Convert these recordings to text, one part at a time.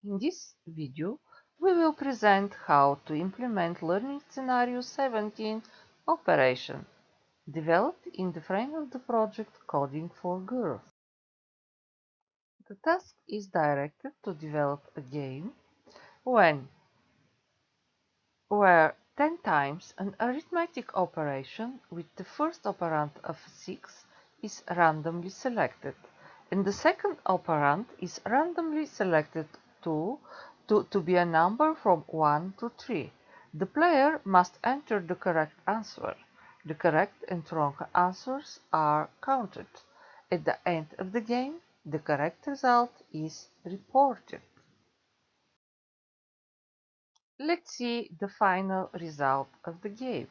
In this video, we will present how to implement Learning Scenario 17 operation, developed in the frame of the project Coding for Girls. The task is directed to develop a game where 10 times an arithmetic operation with the first operand of 6 is randomly selected, and the second operand is randomly selected to be a number from 1 to 3. The player must enter the correct answer. The correct and wrong answers are counted. At the end of the game, the correct result is reported. Let's see the final result of the game.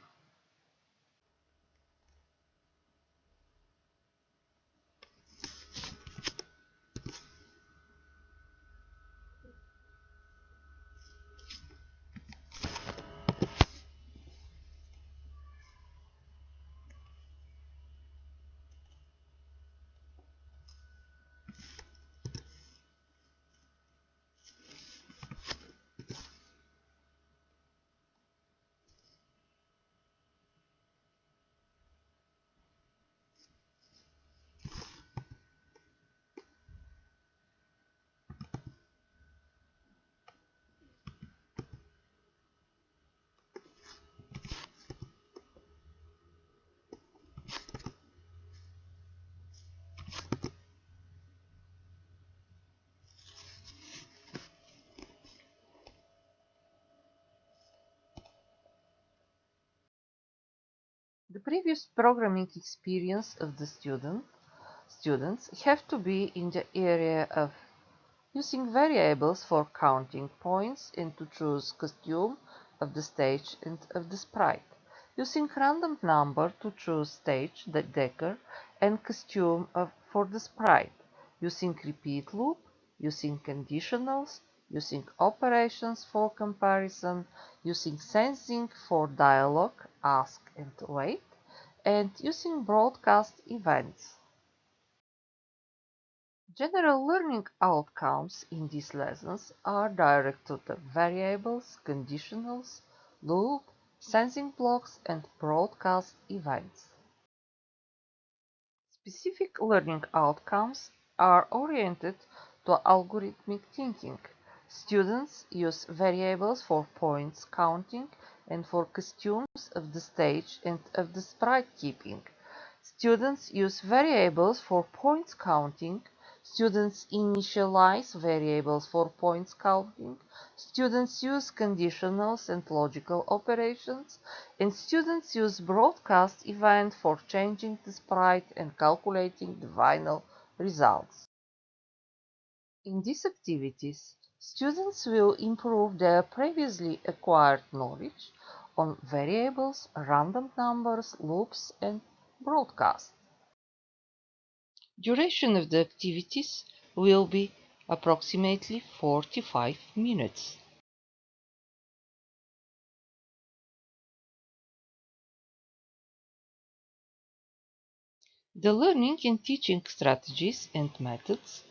The previous programming experience of the students have to be in the area of using variables for counting points and to choose costume of the stage and of the sprite, using random number to choose stage, the decker, and costume for the sprite, using repeat loop, using conditionals, using operations for comparison, using sensing for dialogue, ask and wait, and using broadcast events. General learning outcomes in these lessons are directed to variables, conditionals, loop, sensing blocks, and broadcast events. Specific learning outcomes are oriented to algorithmic thinking. Students use variables for points counting and for costumes of the stage and of the sprite keeping. Students use variables for points counting. Students initialize variables for points counting. Students use conditionals and logical operations. And students use broadcast event for changing the sprite and calculating the final results. In these activities, students will improve their previously acquired knowledge on variables, random numbers, loops, and broadcast. Duration of the activities will be approximately 45 minutes. The learning and teaching strategies and methods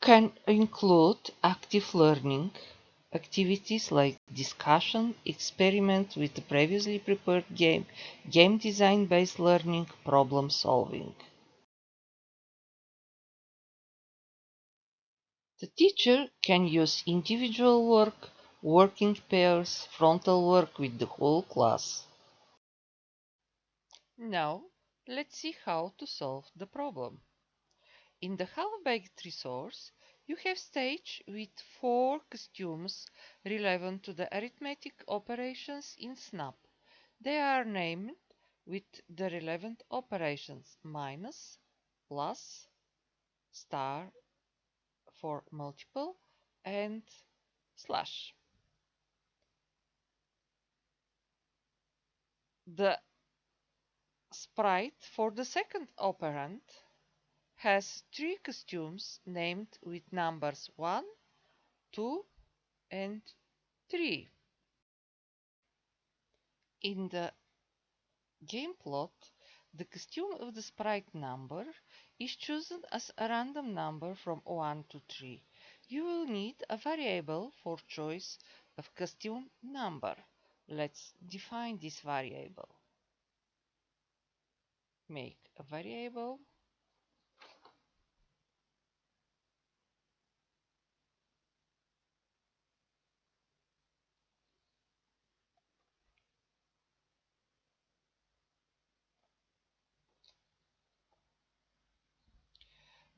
can include active learning activities like discussion, experiment with the previously prepared game, game design based learning, problem solving. The teacher can use individual work, working pairs, frontal work with the whole class. Now, let's see how to solve the problem. In the half-baked resource, you have stage with 4 costumes relevant to the arithmetic operations in Snap. They are named with the relevant operations minus, plus, star for multiple, and slash. The sprite for the second operand has 3 costumes named with numbers 1, 2, and 3. In the game plot, the costume of the sprite number is chosen as a random number from 1 to 3. You will need a variable for choice of costume number. Let's define this variable. Make a variable.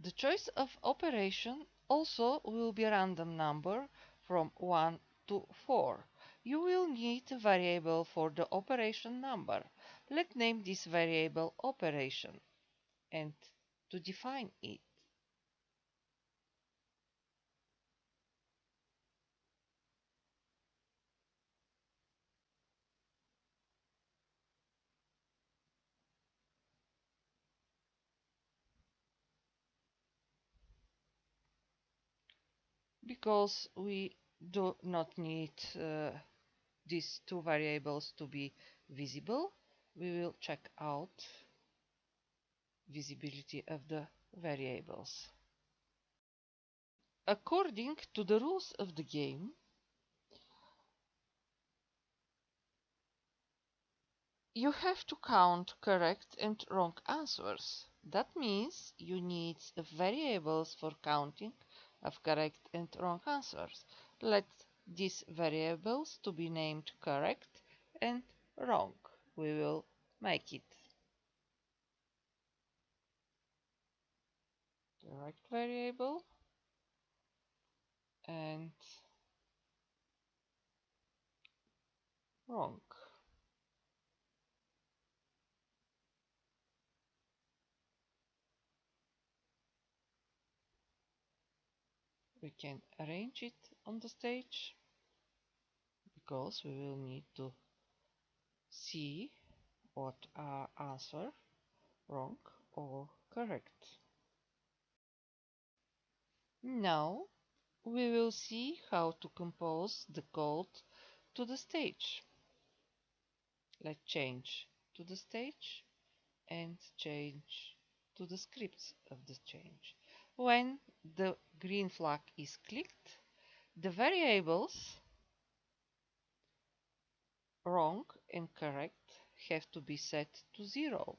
The choice of operation also will be a random number from 1 to 4. You will need a variable for the operation number. Let's name this variable operation and to define it. Because we do not need these two variables to be visible, we will check out visibility of the variables. According to the rules of the game, you have to count correct and wrong answers. That means you need variables for counting of correct and wrong answers. Let these variables to be named correct and wrong. We will make it. Correct variable and wrong. We can arrange it on the stage because we will need to see what are answer wrong or correct. Now we will see how to compose the code to the stage. Let's change to the stage and change to the scripts of the change. When the green flag is clicked, the variables wrong and correct have to be set to 0.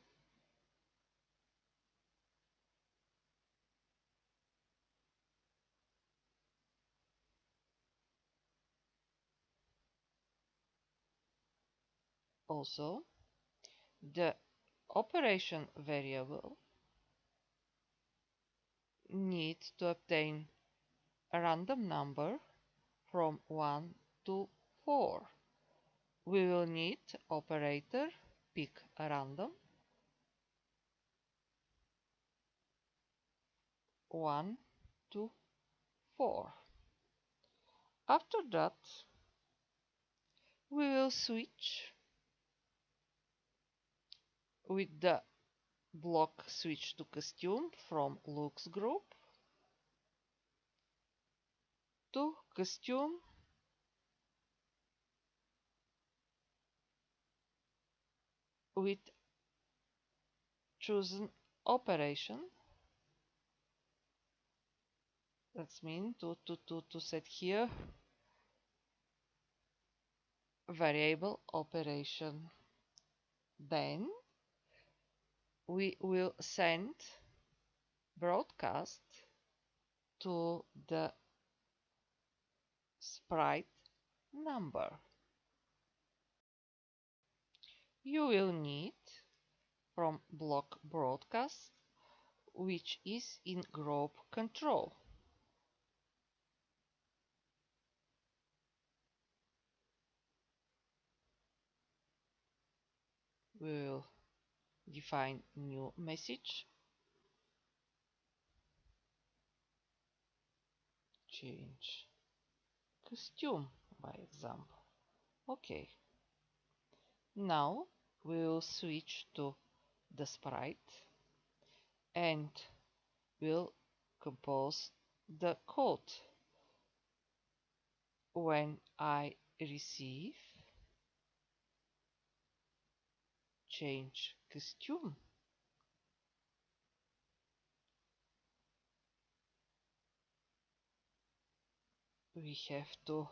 Also, the operation variable needs to obtain a random number from 1 to 4. We will need operator pick a random 1 to 4. After that, we will switch with the block switch to costume from looks group to costume with chosen operation. That's mean to set here variable operation. Then we will send broadcast to the sprite number. You will need from block broadcast, which is in group control. We will define new message. Change costume, by example. Okay. Now we will switch to the sprite and will compose the code. When I receive change costume, we have to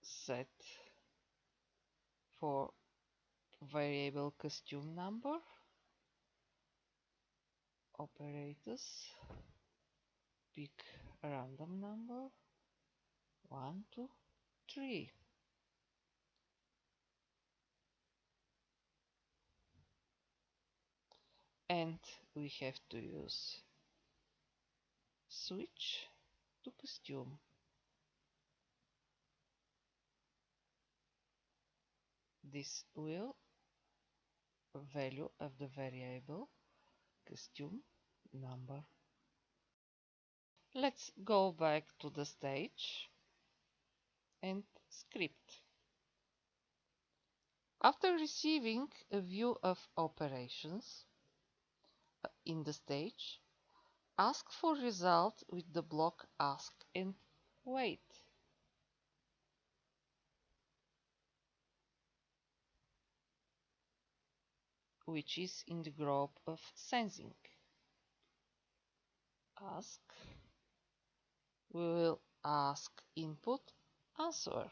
set for variable costume number operators, pick a random number 1, 2, 3, and we have to use switch to costume. This will value of the variable costume number. Let's go back to the stage and script. After receiving a view of operations in the stage, ask for result with the block ask and wait. Which is in the group of sensing. Ask. We will ask input answer.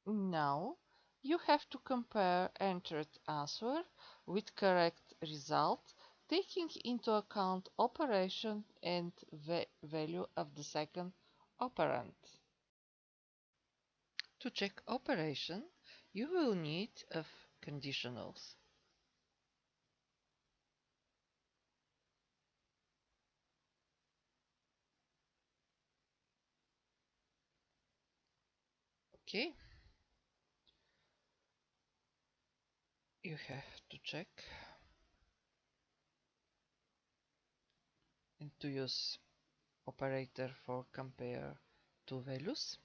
Now you have to compare entered answer with correct result, taking into account operation and value of the second operand. To check operation, you will need of conditionals. Okay. You have to check and to use operator for compare two values.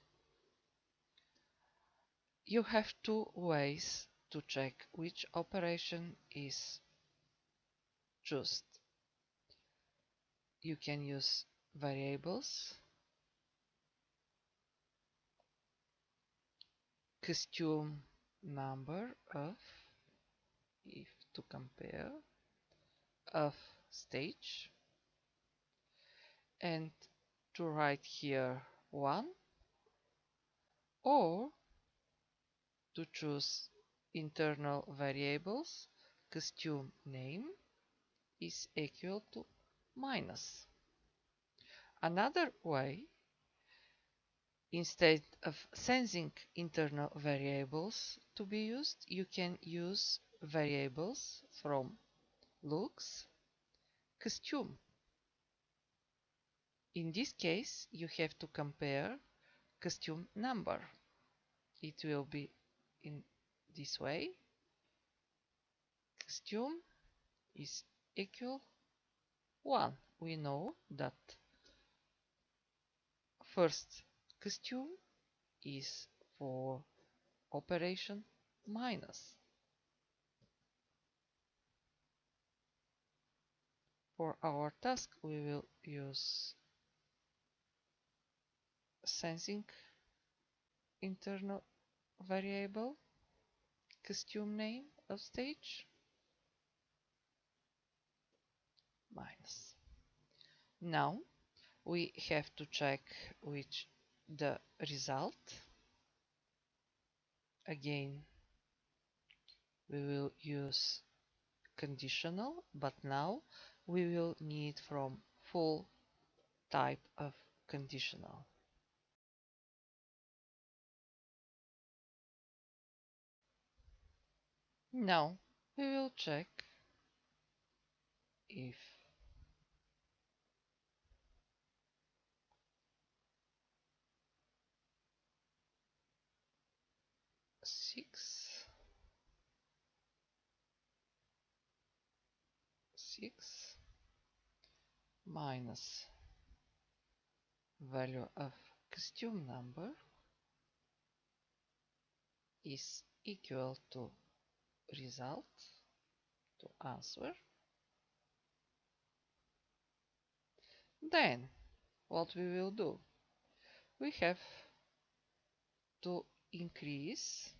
You have two ways to check which operation is chosen. You can use variables, costume number of, if to compare, of stage, and to write here 1, or to choose internal variables, costume name is equal to minus. Another way, instead of sensing internal variables to be used, you can use variables from looks costume. In this case, you have to compare costume number. It will be in this way. Costume is equal 1. We know that first costume is for operation minus. For our task, we will use sensing internal variable, costume name of stage, minus. Now we have to check which the result. Again, we will use conditional, but now we will need from full type of conditional. Now we will check if six minus value of costume number is equal to result, to answer. Then what we will do? We have to increase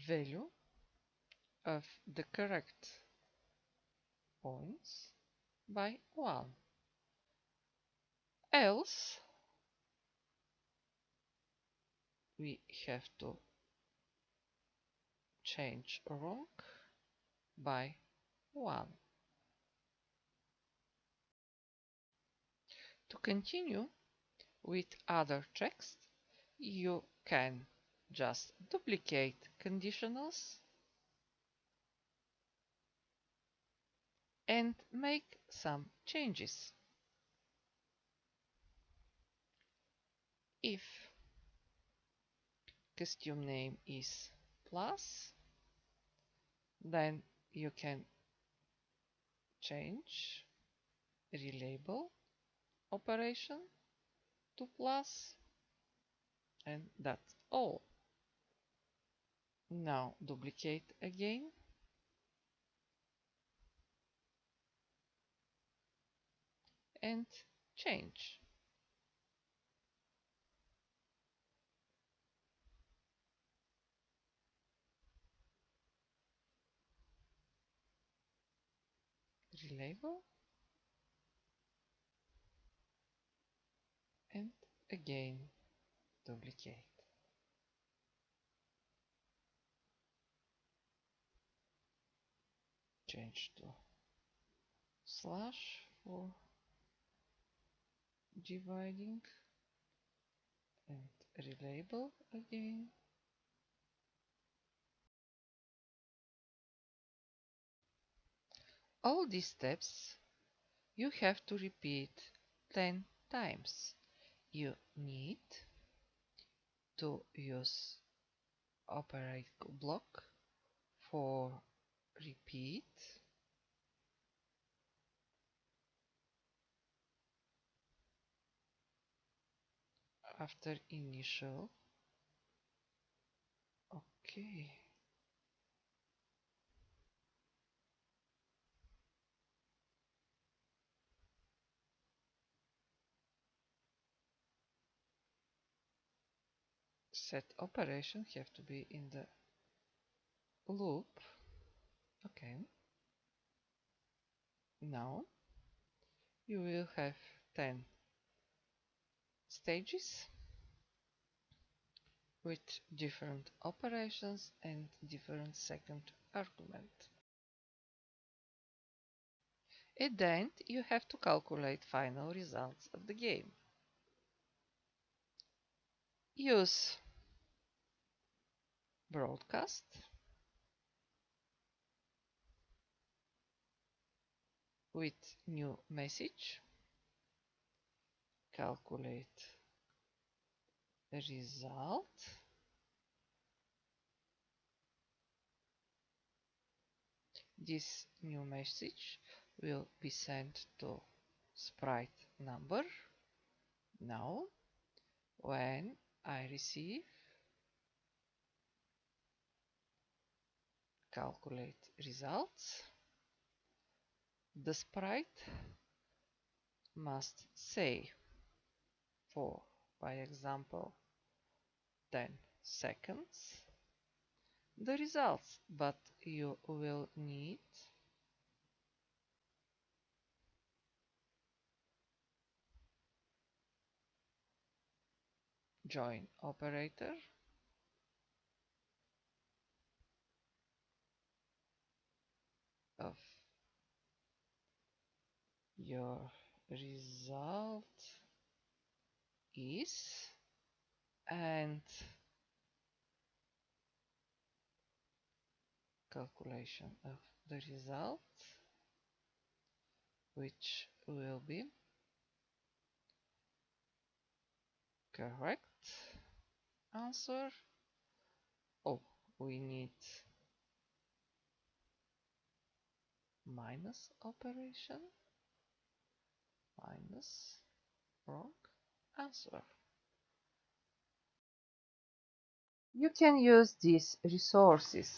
value of the correct points by 1. Else we have to change wrong by 1. To continue with other checks, you can just duplicate conditionals and make some changes. If costume name is plus, then you can change relabel operation to plus, and that's all. Now duplicate again and change. Relabel and again duplicate. Change to slash for dividing and relabel again. All these steps you have to repeat 10 times. You need to use operator block for repeat, after initial. Okay. Set operation have to be in the loop. Okay. Now you will have 10 stages with different operations and different second argument. At the end, you have to calculate final results of the game. Use broadcast with new message, calculate result, this new message will be sent to sprite number. Now when I receive, calculate results, the sprite must say for, by example, 10 seconds the results, but you will need join operator of your result is, and calculation of the result, which will be correct answer. Oh, we need minus operation, minus wrong answer. You can use these resources